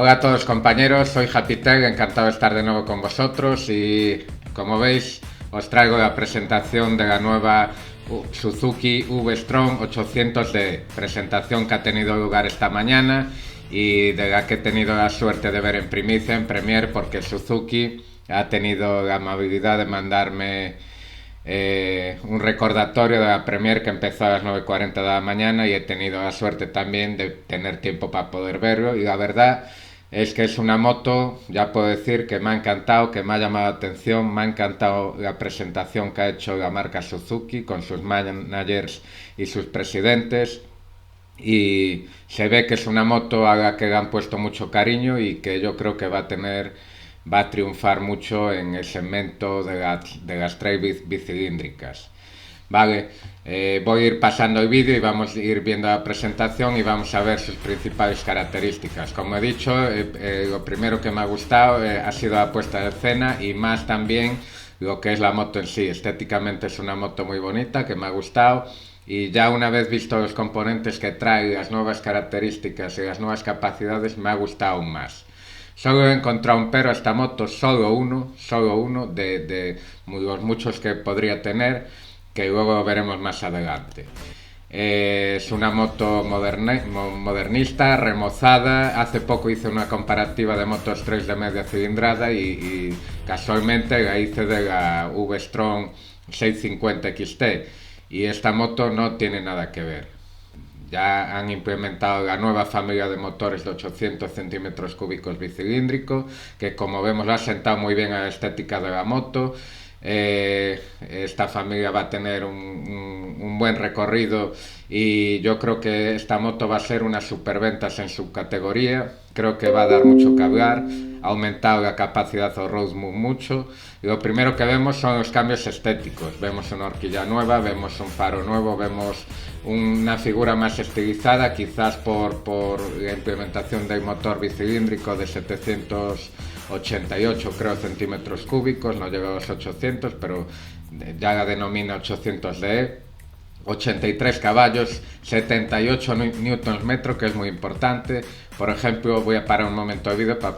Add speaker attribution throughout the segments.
Speaker 1: Hola a todos compañeros, soy Japiteg, encantado de estar de nuevo con vosotros y como veis os traigo la presentación de la nueva Suzuki V-Strom 800D, presentación que ha tenido lugar esta mañana y de la que he tenido la suerte de ver en primicia en Premiere porque Suzuki ha tenido la amabilidad de mandarme un recordatorio de la Premiere que empezó a las 9:40 de la mañana y he tenido la suerte también de tener tiempo para poder verlo y la verdad es que es una moto, ya puedo decir que me ha encantado, que me ha llamado la atención, me ha encantado la presentación que ha hecho la marca Suzuki con sus managers y sus presidentes y se ve que es una moto a la que le han puesto mucho cariño y que yo creo que va a triunfar mucho en el segmento de las trail bicilíndricas. Vale, voy a ir pasando el vídeo y vamos a ir viendo la presentación y vamos a ver sus principales características. Como he dicho, lo primero que me ha gustado ha sido la puesta de escena y más también lo que es la moto en sí. Estéticamente es una moto muy bonita que me ha gustado y ya una vez visto los componentes que trae, las nuevas características y las nuevas capacidades, me ha gustado aún más. Solo he encontrado un pero a esta moto, solo uno de los muchos que podría tener, que luego veremos más adelante. Es una moto modernista, remozada. Hace poco hice una comparativa de motos trail de media cilindrada y casualmente la hice de la V-Strom 650 XT y esta moto no tiene nada que ver. Ya han implementado la nueva familia de motores de 800 centímetros cúbicos bicilíndrico, que como vemos lo ha sentado muy bien a la estética de la moto. Esta familia va a tener un buen recorrido y yo creo que esta moto va a ser una superventas en su categoría. Creo que va a dar mucho que hablar. Ha aumentado la capacidad off-road mucho. Y lo primero que vemos son los cambios estéticos. Vemos una horquilla nueva, vemos un faro nuevo, vemos una figura más estilizada, quizás por la implementación del motor bicilíndrico de 788 creo centímetros cúbicos, no llega a los 800, pero ya la denomina 800DE. 83 caballos, 78 newtons metro, que es muy importante. Por ejemplo, voy a parar un momento el vídeo para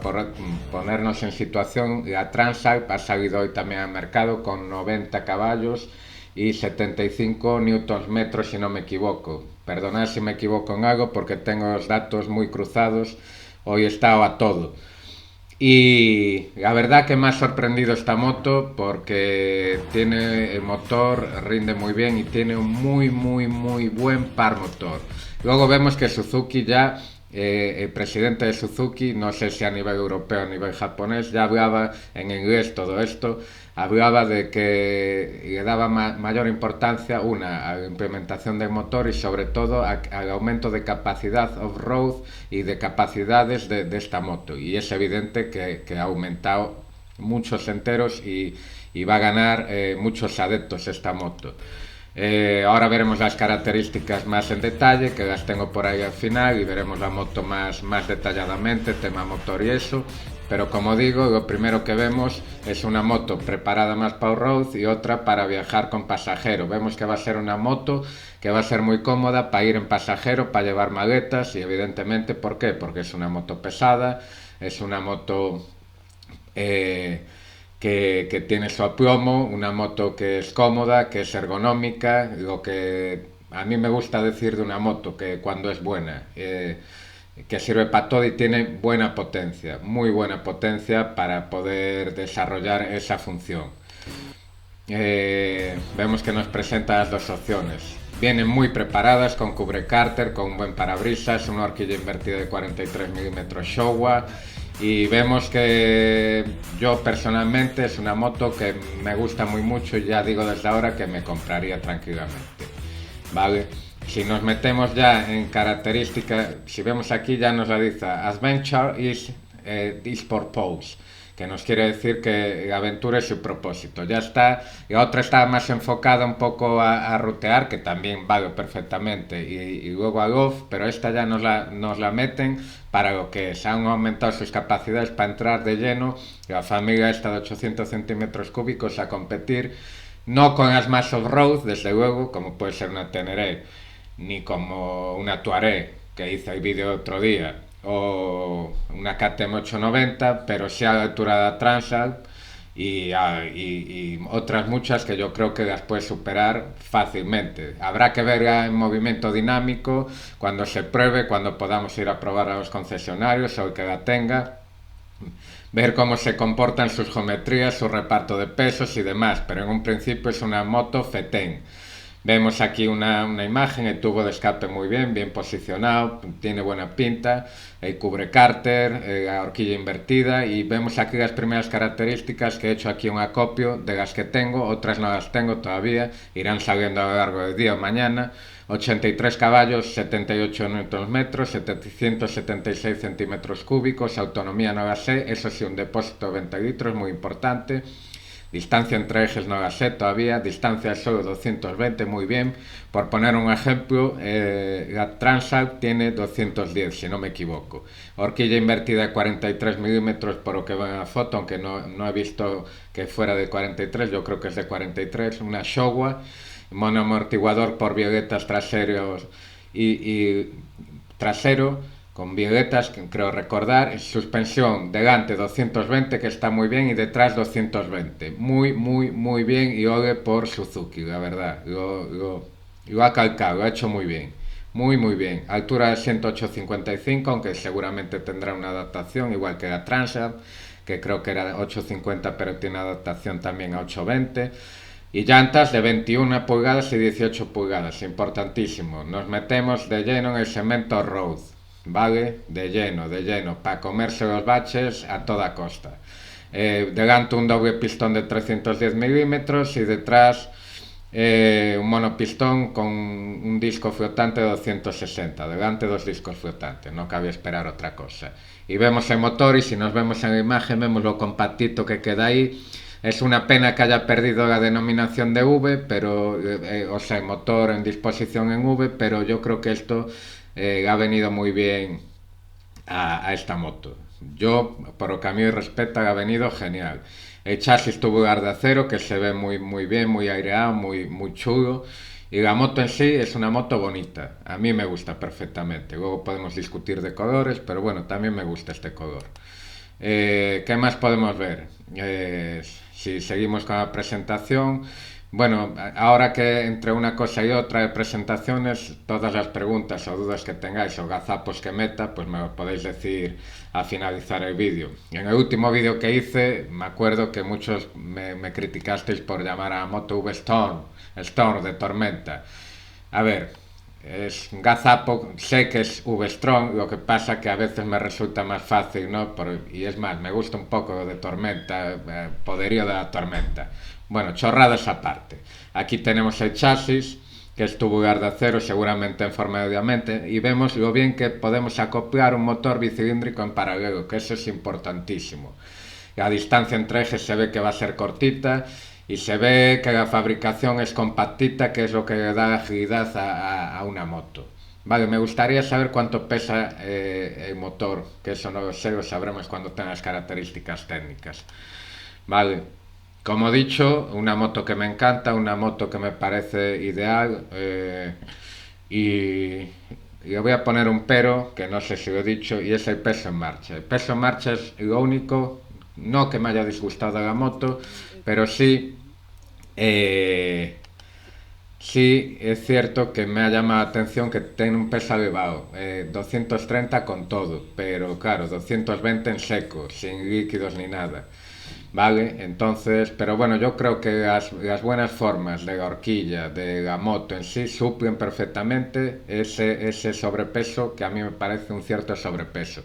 Speaker 1: ponernos en situación. La Transalp ha salido hoy también al mercado con 90 caballos y 75 newtons metro, si no me equivoco. Perdonad si me equivoco en algo porque tengo los datos muy cruzados. Hoy he estado a todo. Y la verdad que me ha sorprendido esta moto porque tiene el motor, rinde muy bien y tiene un muy buen par motor. Luego vemos que Suzuki ya, el presidente de Suzuki, no sé si a nivel europeo o a nivel japonés, ya hablaba en inglés todo esto, hablaba de que le daba mayor importancia a la implementación del motor y sobre todo al aumento de capacidad off-road y de capacidades de esta moto, y es evidente que ha aumentado muchos enteros y va a ganar muchos adeptos esta moto. Ahora veremos las características más en detalle, que las tengo por ahí al final, y veremos la moto más detalladamente, tema motor y eso. Pero como digo, lo primero que vemos es una moto preparada más para off-road y otra para viajar con pasajero. Vemos que va a ser una moto que va a ser muy cómoda para ir en pasajero, para llevar maletas y evidentemente, ¿por qué? Porque es una moto pesada, es una moto que tiene su aplomo, una moto que es cómoda, que es ergonómica, lo que a mí me gusta decir de una moto, que cuando es buena, que sirve para todo y tiene buena potencia, muy buena potencia para poder desarrollar esa función. Vemos que nos presenta las dos opciones. Vienen muy preparadas con cubrecárter, con un buen parabrisas, una horquilla invertida de 43 mm Showa. Y vemos que yo personalmente es una moto que me gusta muy mucho y ya digo desde ahora que me compraría tranquilamente. Vale, si nos metemos ya en características, si vemos aquí ya nos la dice Adventure is this purpose, que nos quiere decir que la aventura es su propósito. Ya está, y otra está más enfocada un poco a rutear, que también vale perfectamente, y luego a golf, pero esta ya nos la meten para lo que es. Han aumentado sus capacidades para entrar de lleno, la familia esta de 800 centímetros cúbicos a competir, no con las más off-road, desde luego, como puede ser una Teneré, ni como una Touareg, que hice el vídeo otro día, o una KTM 890, pero sí a la altura de la Transalp y otras muchas que yo creo que las puede superar fácilmente. Habrá que ver en movimiento dinámico cuando se pruebe, cuando podamos ir a probar a los concesionarios o el que la tenga, ver cómo se comportan sus geometrías, su reparto de pesos y demás, pero en un principio es una moto fetén. Vemos aquí una imagen, el tubo de escape muy bien, bien posicionado, tiene buena pinta, el cubre cárter, la horquilla invertida y vemos aquí las primeras características que he hecho aquí un acopio de las que tengo, otras no las tengo todavía, irán saliendo a lo largo del día o mañana. 83 caballos, 78 Nm, 776 centímetros cúbicos, autonomía no la sé, eso sí, un depósito de 20 litros, muy importante. Distancia entre ejes no la sé todavía, distancia solo 220, muy bien. Por poner un ejemplo, la Transalp tiene 210, si no me equivoco. Horquilla invertida de 43 milímetros por lo que veo en la foto, aunque no he visto que fuera de 43, yo creo que es de 43. Una Showa, monoamortiguador por violetas traseros y trasero con violetas, que creo recordar, suspensión delante 220 que está muy bien y detrás 220, muy bien y ole por Suzuki, la verdad, lo ha calcado, lo ha hecho muy bien, muy bien, altura de 108,55, aunque seguramente tendrá una adaptación igual que la Transalp, que creo que era 8,50 pero tiene adaptación también a 8,20. Y llantas de 21 pulgadas y 18 pulgadas, importantísimo. Nos metemos de lleno en el cemento road, ¿vale? De lleno, para comerse los baches a toda costa. Delante un doble pistón de 310 milímetros y detrás un monopistón con un disco flotante de 260. Delante dos discos flotantes, no cabe esperar otra cosa. Y vemos el motor y si nos vemos en la imagen vemos lo compactito que queda ahí. Es una pena que haya perdido la denominación de V, pero, o sea, el motor en disposición en V, pero yo creo que esto ha venido muy bien a esta moto. Yo, por lo que a mí respecta, ha venido genial. El chasis tubular de acero que se ve muy bien, muy aireado, muy chulo. Y la moto en sí es una moto bonita. A mí me gusta perfectamente. Luego podemos discutir de colores, pero bueno, también me gusta este color. ¿Qué más podemos ver? Si seguimos con la presentación, bueno, ahora que entre una cosa y otra de presentaciones, todas las preguntas o dudas que tengáis o gazapos que meta, pues me lo podéis decir al finalizar el vídeo. En el último vídeo que hice, me acuerdo que muchos me criticasteis por llamar a Moto V Storm de tormenta. A ver, es un gazapo, sé que es V-Strong, lo que pasa que a veces me resulta más fácil, ¿no? Y es más, me gusta un poco de tormenta, poderío de la tormenta. Bueno, chorradas aparte. Aquí tenemos el chasis, que es tubular de acero, seguramente en forma de diamante, y vemos lo bien que podemos acoplar un motor bicilíndrico en paralelo, que eso es importantísimo. La distancia entre ejes se ve que va a ser cortita, y se ve que la fabricación es compactita, que es lo que le da agilidad a una moto. Vale, me gustaría saber cuánto pesa el motor, que eso no lo sé, lo sabremos cuando tenga las características técnicas. Vale, como he dicho, una moto que me encanta, una moto que me parece ideal y le voy a poner un pero, que no sé si lo he dicho, y es el peso en marcha. El peso en marcha es lo único, no que me haya disgustado la moto, pero sí sí, es cierto que me ha llamado la atención que tiene un peso elevado, 230 con todo, pero claro, 220 en seco, sin líquidos ni nada. Vale, entonces, pero bueno, yo creo que las buenas formas de la horquilla, de la moto en sí, suplen perfectamente ese sobrepeso que a mí me parece un cierto sobrepeso.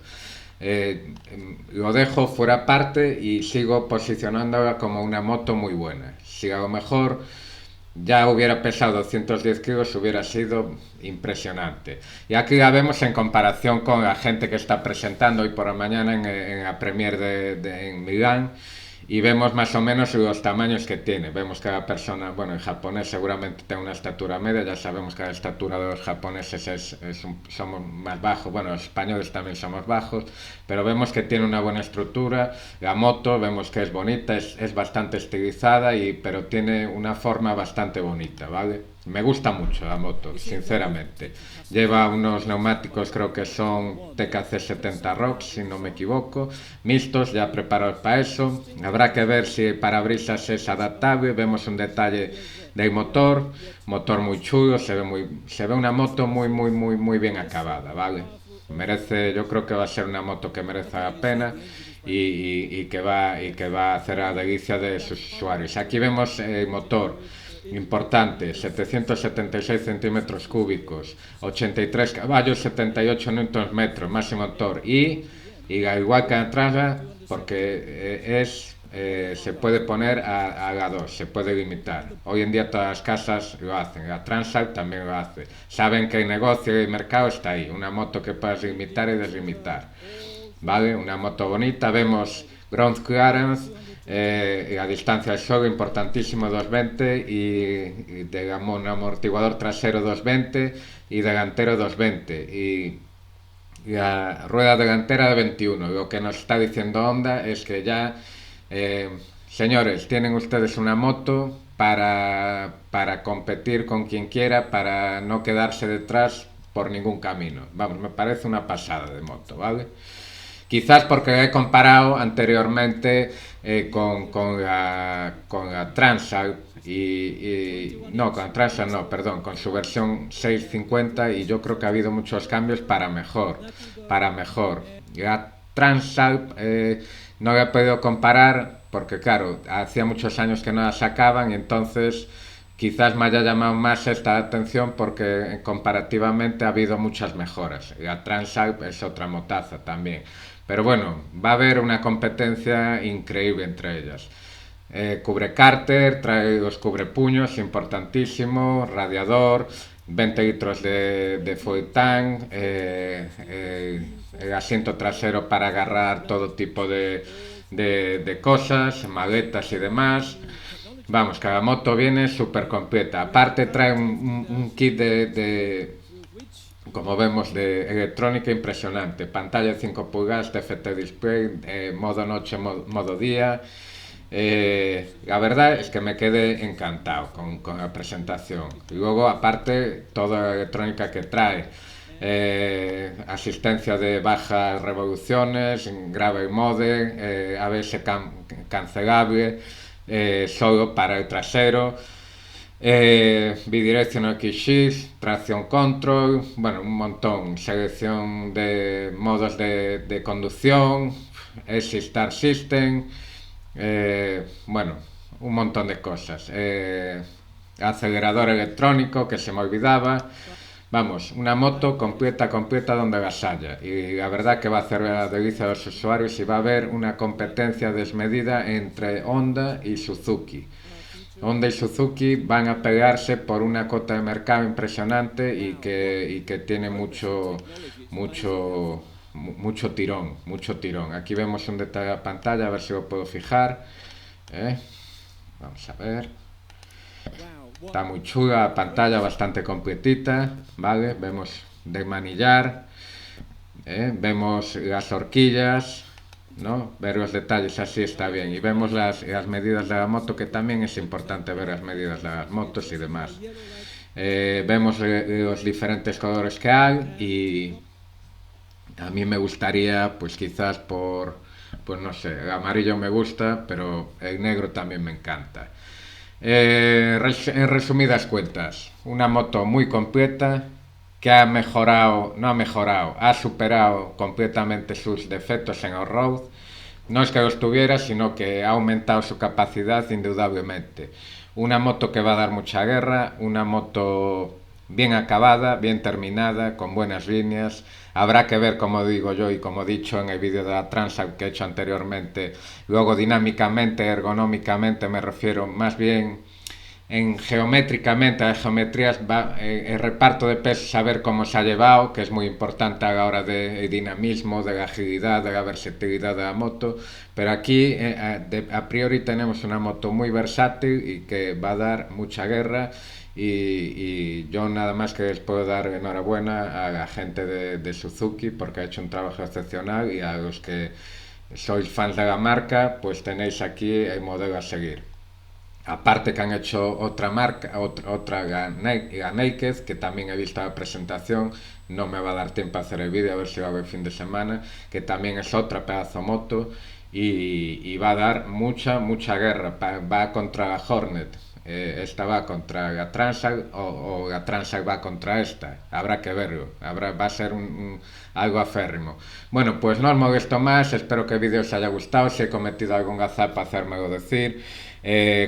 Speaker 1: Lo dejo fuera parte y sigo posicionándola como una moto muy buena. Si a lo mejor ya hubiera pesado 210 kilos, hubiera sido impresionante. Y aquí la vemos en comparación con la gente que está presentando hoy por la mañana en la Premier en Milán. Y vemos más o menos los tamaños que tiene. Vemos que la persona, bueno, el japonés seguramente tiene una estatura media, ya sabemos que la estatura de los japoneses somos más bajos, bueno, los españoles también somos bajos, pero vemos que tiene una buena estructura. La moto vemos que es bonita, es bastante estilizada, pero tiene una forma bastante bonita, ¿vale? Me gusta mucho la moto, sinceramente. Lleva unos neumáticos, creo que son TKC 70 Rocks, si no me equivoco, mixtos, ya preparados para eso. Habrá que ver si el parabrisas es adaptable. Vemos un detalle del motor, motor muy chulo, se ve una moto muy bien acabada, ¿vale? Merece, yo creo que va a ser una moto que merece la pena y que va a hacer la delicia de sus usuarios. Aquí vemos el motor importante, 776 centímetros cúbicos, 83 caballos, 78 newton metros, máximo motor y al igual que atrás, porque se puede poner a la 2, se puede limitar. Hoy en día todas las casas lo hacen, la Transalp también lo hace. Saben que el negocio y el mercado está ahí, una moto que puedas limitar y deslimitar. ¿Vale? Una moto bonita, vemos ground clearance, la distancia al suelo importantísimo 220 y digamos un amortiguador trasero 220 y delantero 220 y la rueda delantera de 21. Lo que nos está diciendo Honda es que ya, señores, tienen ustedes una moto para competir con quien quiera, para no quedarse detrás por ningún camino. Vamos, me parece una pasada de moto, ¿vale? Quizás porque he comparado anteriormente con la Transalp no, con la Transalp no, perdón, con su versión 650 y yo creo que ha habido muchos cambios para mejor. La Transalp no la he podido comparar porque claro, hacía muchos años que no la sacaban y entonces quizás me haya llamado más esta atención porque comparativamente ha habido muchas mejoras. La Transalp es otra motaza también. Pero bueno, va a haber una competencia increíble entre ellas. Cubre cárter, trae los cubrepuños, importantísimo, radiador, 20 litros de fuel tank, el asiento trasero para agarrar todo tipo de cosas, maletas y demás. Vamos, cada moto viene súper completa. Aparte trae un kit como vemos, de electrónica impresionante. Pantalla de 5 pulgadas, TFT display, modo noche, modo día. La verdad es que me quedé encantado con la presentación. Y luego, aparte, toda la electrónica que trae. Asistencia de bajas revoluciones, grave mode, ABS cancelable, solo para el trasero. Bidirectional key shift, tracción control, bueno, un montón, selección de modos de conducción, Start System, bueno, un montón de cosas. Acelerador electrónico, que se me olvidaba. Vamos, una moto completa donde las haya. Y la verdad que va a hacer la delicia a los usuarios y va a haber una competencia desmedida entre Honda y Suzuki. Honda y Suzuki van a pelearse por una cota de mercado impresionante y que tiene mucho tirón. Aquí vemos un detalle de la pantalla, a ver si lo puedo fijar. Vamos a ver. Está muy chula la pantalla, bastante completita, ¿vale? Vemos de manillar, vemos las horquillas, ¿no? Ver los detalles así está bien. Y vemos las medidas de la moto, que también es importante ver las medidas de las motos y demás. Vemos los diferentes colores que hay y a mí me gustaría, pues quizás pues no sé, el amarillo me gusta, pero el negro también me encanta. En resumidas cuentas, una moto muy completa que ha superado completamente sus defectos en off-road. No es que los tuviera, sino que ha aumentado su capacidad indudablemente. Una moto que va a dar mucha guerra, una moto bien acabada, bien terminada, con buenas líneas. Habrá que ver, como digo yo y como he dicho en el vídeo de la Transalp que he hecho anteriormente, luego dinámicamente, ergonómicamente, me refiero más bien en geométricamente, a las geometrías, el reparto de peso, saber cómo se ha llevado, que es muy importante a la hora del dinamismo, de la agilidad, de la versatilidad de la moto. Pero aquí, a priori, tenemos una moto muy versátil y que va a dar mucha guerra. Y yo nada más que les puedo dar enhorabuena a la gente de Suzuki porque ha hecho un trabajo excepcional y a los que sois fans de la marca, pues tenéis aquí el modelo a seguir. Aparte que han hecho otra marca, otra Naked, que también he visto la presentación, no me va a dar tiempo a hacer el vídeo, a ver si lo hago el fin de semana, que también es otra pedazo moto y va a dar mucha guerra, va contra la Hornet. Esta va contra la Transalp o la Transalp va contra esta. Habrá que verlo. Va a ser algo aférrimo. Bueno, pues no os molesto más. Espero que el vídeo os haya gustado. Si he cometido algún gazapa, hacérmelo decir.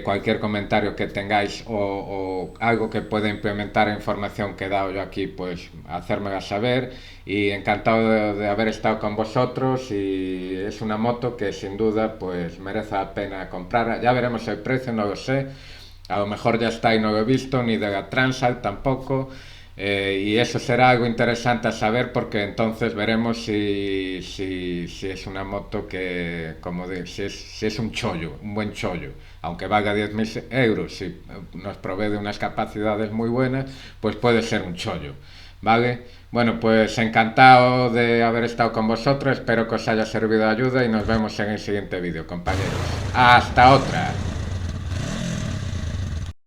Speaker 1: Cualquier comentario que tengáis o algo que pueda implementar la información que he dado yo aquí, pues hacérmela saber. Y encantado de haber estado con vosotros. Y es una moto que sin duda pues merece la pena comprarla. Ya veremos el precio, no lo sé. A lo mejor ya está y no lo he visto, ni de la Transalp tampoco. Y eso será algo interesante a saber porque entonces veremos si es una moto que, como digo, si es un chollo, un buen chollo. Aunque valga 10.000 euros, si nos provee de unas capacidades muy buenas, pues puede ser un chollo. ¿Vale? Bueno, pues encantado de haber estado con vosotros, espero que os haya servido de ayuda y nos vemos en el siguiente vídeo, compañeros. ¡Hasta otra!